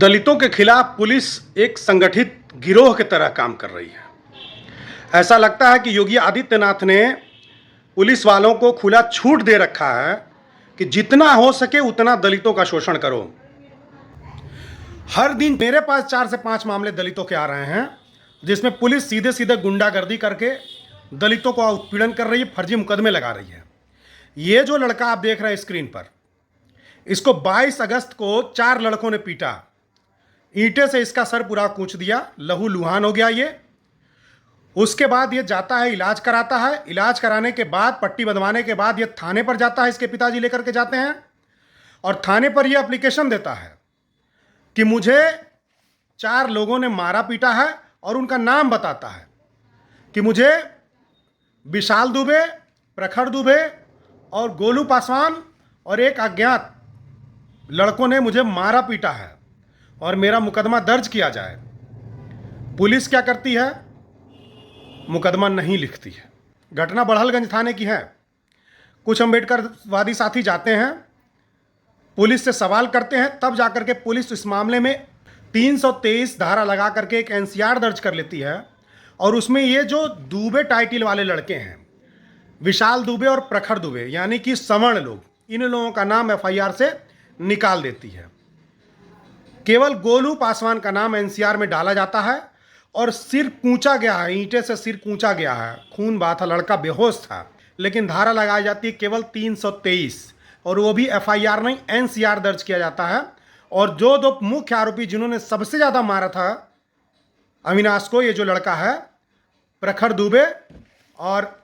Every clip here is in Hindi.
दलितों के खिलाफ पुलिस एक संगठित गिरोह की तरह काम कर रही है। ऐसा लगता है कि योगी आदित्यनाथ ने पुलिस वालों को खुला छूट दे रखा है कि जितना हो सके उतना दलितों का शोषण करो। हर दिन मेरे पास 4 से 5 मामले दलितों के आ रहे हैं जिसमें पुलिस सीधे सीधे गुंडागर्दी करके दलितों को उत्पीड़न कर रही है, फर्जी मुकदमे लगा रही है। ये जो लड़का आप देख रहे हैं स्क्रीन पर, इसको 22 अगस्त को 4 लड़कों ने पीटा, ईंटे से इसका सर पूरा कूच दिया, लहू लुहान हो गया ये। उसके बाद ये जाता है, इलाज कराता है। इलाज कराने के बाद, पट्टी बंधवाने के बाद ये थाने पर जाता है, इसके पिताजी लेकर के जाते हैं और थाने पर ये एप्लीकेशन देता है कि मुझे 4 लोगों ने मारा पीटा है और उनका नाम बताता है कि मुझे विशाल दुबे, प्रखर दुबे और गोलू पासवान और एक अज्ञात लड़कों ने मुझे मारा पीटा है और मेरा मुकदमा दर्ज किया जाए। पुलिस क्या करती है? मुकदमा नहीं लिखती है। घटना बड़हलगंज थाने की है। कुछ अम्बेडकरवादी साथी जाते हैं, पुलिस से सवाल करते हैं, तब जाकर के पुलिस इस मामले में 323 धारा लगा करके एक एनसीआर दर्ज कर लेती है और उसमें ये जो दुबे टाइटल वाले लड़के हैं, विशाल दुबे और प्रखर दुबे, यानी कि सवर्ण लोग, इन लोगों का नाम एफआईआर से निकाल देती है। केवल गोलू पासवान का नाम एनसीआर में डाला जाता है और सिर कूचा गया है, ईंटे से सिर कूचा गया है, खून बहा था, लड़का बेहोश था, लेकिन धारा लगाई जाती है केवल 323 और वो भी एफआईआर नहीं, एनसीआर दर्ज किया जाता है। और जो 2 मुख्य आरोपी जिन्होंने सबसे ज़्यादा मारा था अविनाश को, ये जो लड़का है प्रखर दुबे और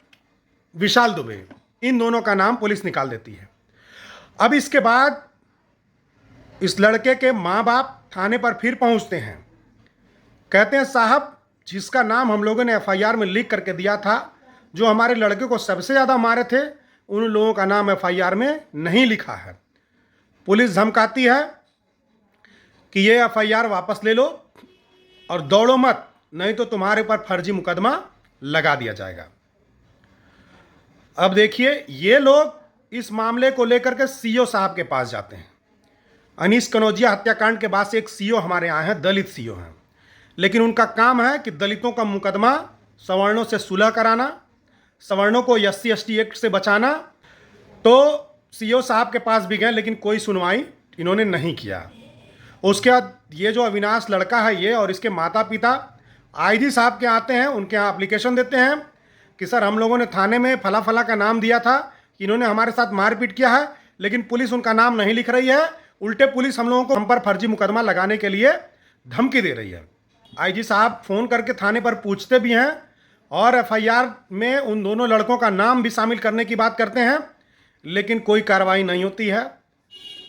विशाल दुबे, इन दोनों का नाम पुलिस निकाल देती है। अब इसके बाद इस लड़के के माँ बाप थाने पर फिर पहुंचते हैं, कहते हैं साहब जिसका नाम हम लोगों ने एफआईआर में लिख करके दिया था, जो हमारे लड़के को सबसे ज़्यादा मारे थे, उन लोगों का नाम एफआईआर में नहीं लिखा है। पुलिस धमकाती है कि ये एफआईआर वापस ले लो और दौड़ो मत, नहीं तो तुम्हारे ऊपर फर्जी मुकदमा लगा दिया जाएगा। अब देखिए, ये लोग इस मामले को लेकर के सीओ साहब के पास जाते हैं। अनीस कनौजिया हत्याकांड के बाद से एक सीओ हमारे यहाँ हैं, दलित सीओ हैं, लेकिन उनका काम है कि दलितों का मुकदमा सवर्णों से सुलह कराना, सवर्णों को एससी एसटी एक्ट से बचाना। तो सीओ साहब के पास भी गए लेकिन कोई सुनवाई इन्होंने नहीं किया। उसके बाद ये जो अविनाश लड़का है ये और इसके माता पिता आईजी साहब के आते हैं, उनके यहाँ एप्लीकेशन देते हैं कि सर हम लोगों ने थाने में फला फला का नाम दिया था कि इन्होंने हमारे साथ मारपीट किया है, लेकिन पुलिस उनका नाम नहीं लिख रही है, उल्टे पुलिस हम लोगों को हम पर फर्जी मुकदमा लगाने के लिए धमकी दे रही है। आईजी साहब फ़ोन करके थाने पर पूछते भी हैं और एफआईआर में उन दोनों लड़कों का नाम भी शामिल करने की बात करते हैं, लेकिन कोई कार्रवाई नहीं होती है।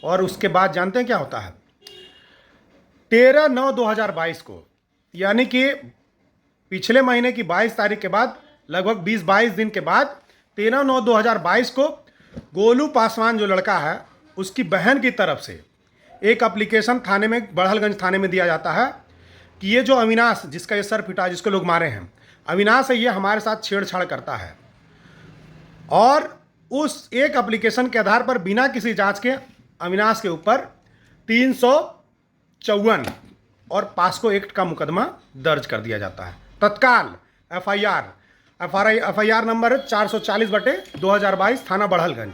और उसके बाद जानते हैं क्या होता है? 13/9/2022 को, यानी कि पिछले महीने की 22 तारीख के बाद, लगभग 20-22 दिन के बाद 13/9/2022 को गोलू पासवान जो लड़का है, उसकी बहन की तरफ से एक एप्लीकेशन थाने में, बड़हलगंज थाने में दिया जाता है कि ये जो अविनाश, जिसका ये सर फिटा, जिसको लोग मारे हैं, अविनाश है, ये हमारे साथ छेड़छाड़ करता है। और उस एक एप्लीकेशन के आधार पर बिना किसी जांच के अविनाश के ऊपर 354 और पास्को एक्ट का मुकदमा दर्ज कर दिया जाता है। तत्काल एफआईआर नंबर 440/2022 थाना बड़हलगंज।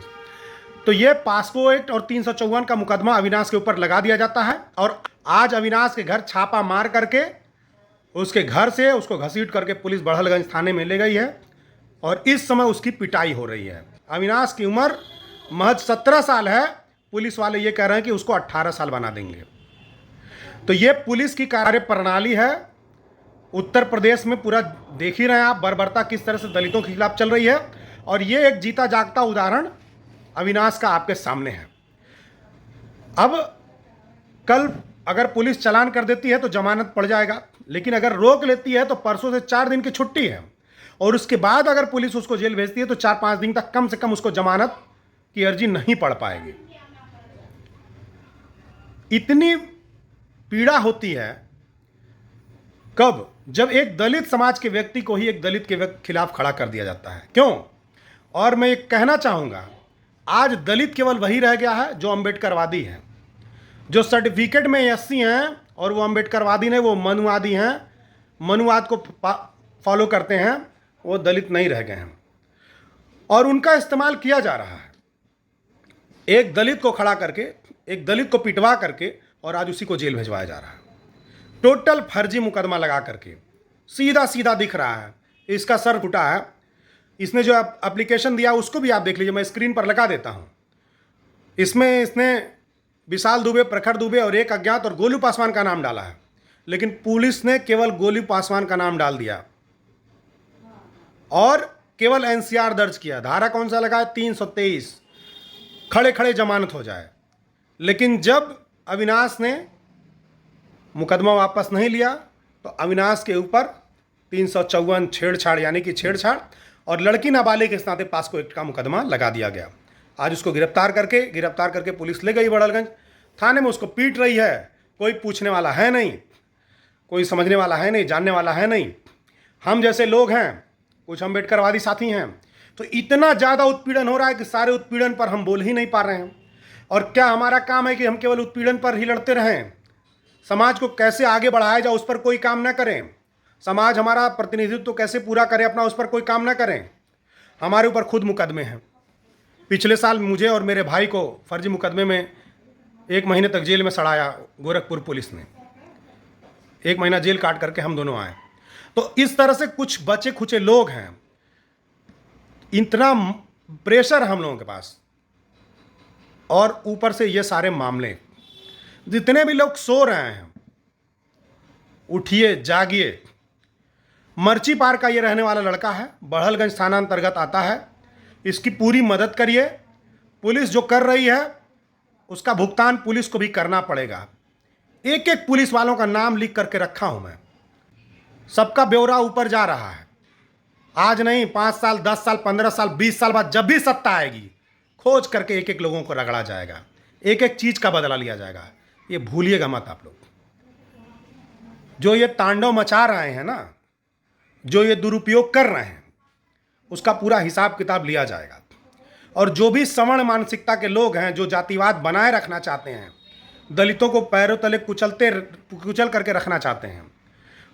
तो ये पास्को एक्ट और 354 का मुकदमा अविनाश के ऊपर लगा दिया जाता है और आज अविनाश के घर छापा मार करके उसके घर से उसको घसीट करके पुलिस बड़हलगंज थाने में ले गई है और इस समय उसकी पिटाई हो रही है। अविनाश की उम्र महज 17 साल है, पुलिस वाले ये कह रहे हैं कि उसको 18 साल बना देंगे। तो ये पुलिस की कार्य प्रणाली है। उत्तर प्रदेश में पूरा देख ही रहे हैं आप, बर्बरता किस तरह से दलितों के खिलाफ चल रही है और ये एक जीता जागता उदाहरण अविनाश का आपके सामने है। अब कल अगर पुलिस चालान कर देती है तो जमानत पड़ जाएगा, लेकिन अगर रोक लेती है तो परसों से 4 दिन की छुट्टी है और उसके बाद अगर पुलिस उसको जेल भेजती है तो 4-5 दिन तक कम से कम उसको जमानत की अर्जी नहीं पड़ पाएगी। इतनी पीड़ा होती है कब? जब एक दलित समाज के व्यक्ति को ही एक दलित के खिलाफ खड़ा कर दिया जाता है। क्यों? और मैं ये कहना चाहूँगा, आज दलित केवल वही रह गया है जो अम्बेडकरवादी है, जो सर्टिफिकेट में एससी हैं और वो अम्बेडकरवादी नहीं, वो मनुवादी हैं, मनुवाद को फॉलो करते हैं, वो दलित नहीं रह गए हैं और उनका इस्तेमाल किया जा रहा है। एक दलित को खड़ा करके, एक दलित को पिटवा करके और आज उसी को जेल भिजवाया जा रहा है, टोटल फर्जी मुकदमा लगा करके। सीधा सीधा दिख रहा है, इसका सर फुटा है। इसने जो एप्लीकेशन दिया उसको भी आप देख लीजिए, मैं स्क्रीन पर लगा देता हूँ। इसमें इसने विशाल दुबे, प्रखर दुबे और एक अज्ञात और गोलू पासवान का नाम डाला है, लेकिन पुलिस ने केवल गोलू पासवान का नाम डाल दिया और केवल एनसीआर दर्ज किया। धारा कौन सा लगा है? 323, खड़े खड़े जमानत हो जाए। लेकिन जब अविनाश ने मुकदमा वापस नहीं लिया तो अविनाश के ऊपर 354 छेड़छाड़, यानी कि छेड़छाड़ और लड़की नाबालिग के नाते पास्को एक्ट का मुकदमा लगा दिया गया। आज उसको गिरफ्तार करके पुलिस ले गई बड़लगंज थाने में। उसको पीट रही है, कोई पूछने वाला है नहीं, कोई समझने वाला है नहीं, जानने वाला है नहीं। हम जैसे लोग हैं, कुछ अम्बेडकरवादी साथी हैं, तो इतना ज़्यादा उत्पीड़न हो रहा है कि सारे उत्पीड़न पर हम बोल ही नहीं पा रहे हैं। और क्या हमारा काम है कि हम केवल उत्पीड़न पर ही लड़ते रहें? समाज को कैसे आगे बढ़ाया जाए उस पर कोई काम न करें। समाज हमारा प्रतिनिधित्व कैसे पूरा करे अपना, उस पर कोई काम न करें। हमारे ऊपर खुद मुकदमे हैं। पिछले साल मुझे और मेरे भाई को फर्जी मुकदमे में 1 महीने तक जेल में सड़ाया गोरखपुर पुलिस ने। 1 महीना जेल काट करके हम दोनों आए। तो इस तरह से कुछ बचे खुचे लोग हैं, इतना प्रेशर हम लोगों के पास, और ऊपर से ये सारे मामले। जितने भी लोग सो रहे हैं, उठिए, जागिए। मर्ची पार का ये रहने वाला लड़का है, बड़हलगंज थाना अंतर्गत आता है। इसकी पूरी मदद करिए। पुलिस जो कर रही है उसका भुगतान पुलिस को भी करना पड़ेगा। एक एक पुलिस वालों का नाम लिख करके रखा हूं मैं, सबका ब्यौरा ऊपर जा रहा है। आज नहीं, 5 साल, 10 साल, 15 साल, 20 साल बाद जब भी सत्ता आएगी, खोज करके एक एक लोगों को रगड़ा जाएगा, एक एक चीज का बदला लिया जाएगा। ये भूलिएगा मत आप लोग। जो ये तांडव मचा रहे हैं ना, जो ये दुरुपयोग कर रहे हैं, उसका पूरा हिसाब किताब लिया जाएगा। और जो भी सवर्ण मानसिकता के लोग हैं, जो जातिवाद बनाए रखना चाहते हैं, दलितों को पैरों तले कुचल करके रखना चाहते हैं,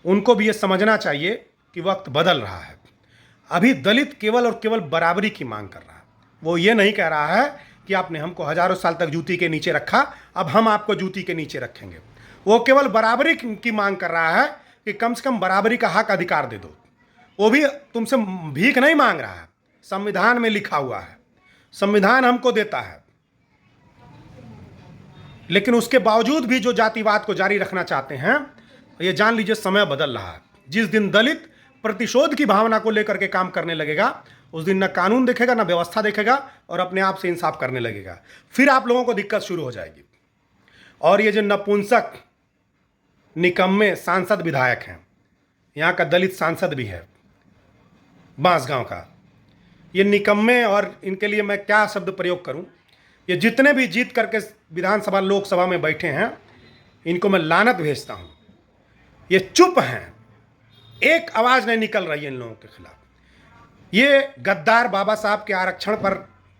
उनको भी ये समझना चाहिए कि वक्त बदल रहा है। अभी दलित केवल और केवल बराबरी की मांग कर रहा है। वो ये नहीं कह रहा है कि आपने हमको हजारों साल तक जूती के नीचे रखा, अब हम आपको जूती के नीचे रखेंगे। वो केवल बराबरी की मांग कर रहा है कि कम से कम बराबरी का हक अधिकार दे दो। वो भी तुमसे भीख नहीं मांग रहा है, संविधान में लिखा हुआ है, संविधान हमको देता है। लेकिन उसके बावजूद भी जो जातिवाद को जारी रखना चाहते हैं, ये जान लीजिए समय बदल रहा है। जिस दिन दलित प्रतिशोध की भावना को लेकर के काम करने लगेगा, उस दिन न कानून देखेगा, न व्यवस्था देखेगा, और अपने आप से इंसाफ करने लगेगा। फिर आप लोगों को दिक्कत शुरू हो जाएगी। और ये जो नपुंसक निकम्मे सांसद विधायक हैं, यहाँ का दलित सांसद भी है बांसगांव का, ये निकम्मे, और इनके लिए मैं क्या शब्द प्रयोग करूं, ये जितने भी जीत करके विधानसभा लोकसभा में बैठे हैं, इनको मैं लानत भेजता हूं। ये चुप हैं, एक आवाज़ नहीं निकल रही है इन लोगों के खिलाफ। ये गद्दार बाबा साहब के आरक्षण पर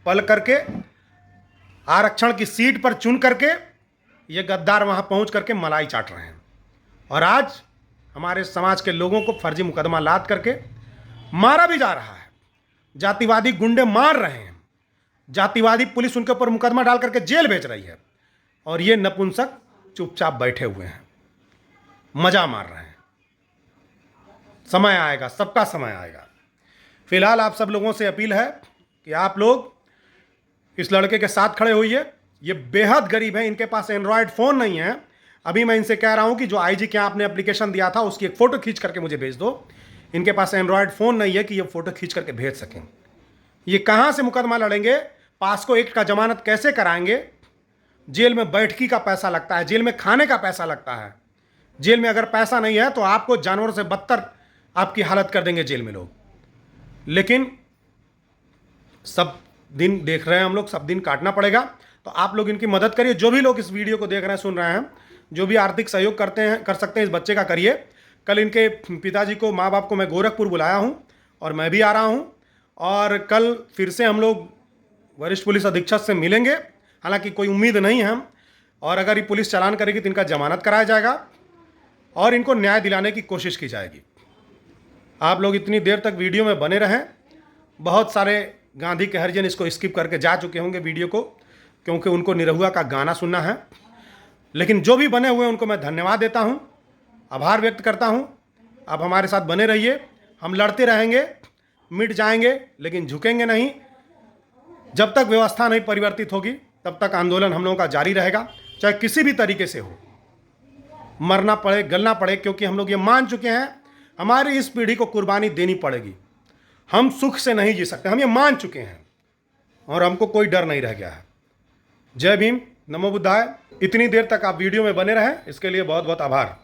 पल करके, आरक्षण की सीट पर चुन करके, ये गद्दार वहां पहुंच करके मलाई चाट रहे हैं। और आज हमारे समाज के लोगों को फर्जी मुकदमा लाद करके मारा भी जा रहा है। जातिवादी गुंडे मार रहे हैं, जातिवादी पुलिस उनके ऊपर मुकदमा डाल करके जेल भेज रही है, और ये नपुंसक चुपचाप बैठे हुए हैं, मजा मार रहे हैं। समय आएगा, सबका समय आएगा। फिलहाल आप सब लोगों से अपील है कि आप लोग इस लड़के के साथ खड़े होइए। ये बेहद गरीब है, इनके पास एंड्रॉयड फ़ोन नहीं है। अभी मैं इनसे कह रहा हूं कि जो आईजी के आपने एप्लीकेशन दिया था उसकी एक फ़ोटो खींच करके मुझे भेज दो। इनके पास एंड्रॉयड फ़ोन नहीं है कि ये फ़ोटो खींच करके भेज सकें। ये कहाँ से मुकदमा लड़ेंगे? पास्को एक्ट का जमानत कैसे कराएंगे? जेल में बैठकी का पैसा लगता है, जेल में खाने का पैसा लगता है। जेल में अगर पैसा नहीं है तो आपको जानवरों से बदतर आपकी हालत कर देंगे जेल में लोग। लेकिन सब दिन देख रहे हैं हम लोग, सब दिन काटना पड़ेगा। तो आप लोग इनकी मदद करिए। जो भी लोग इस वीडियो को देख रहे हैं, सुन रहे हैं, जो भी आर्थिक सहयोग कर सकते हैं इस बच्चे का करिए। कल इनके पिताजी को, माँ बाप को मैं गोरखपुर बुलाया हूँ और मैं भी आ रहा हूँ, और कल फिर से हम लोग वरिष्ठ पुलिस अधीक्षक से मिलेंगे। हालांकि कोई उम्मीद नहीं है, और अगर ये पुलिस चालान करेगी तो इनका जमानत कराया जाएगा और इनको न्याय दिलाने की कोशिश की जाएगी। आप लोग इतनी देर तक वीडियो में बने रहें। बहुत सारे गांधी के हरिजन इसको स्किप करके जा चुके होंगे वीडियो को, क्योंकि उनको निरहुआ का गाना सुनना है। लेकिन जो भी बने हुए हैं उनको मैं धन्यवाद देता हूं, आभार व्यक्त करता हूं। आप हमारे साथ बने रहिए, हम लड़ते रहेंगे, मिट जाएंगे लेकिन झुकेंगे नहीं। जब तक व्यवस्था नहीं परिवर्तित होगी तब तक आंदोलन हम लोगों का जारी रहेगा, चाहे किसी भी तरीके से हो, मरना पड़े गलना पड़े, क्योंकि हम लोग ये मान चुके हैं हमारी इस पीढ़ी को कुर्बानी देनी पड़ेगी। हम सुख से नहीं जी सकते, हम ये मान चुके हैं और हमको कोई डर नहीं रह गया है। जय भीम, नमो बुद्धाय। इतनी देर तक आप वीडियो में बने रहें इसके लिए बहुत बहुत आभार।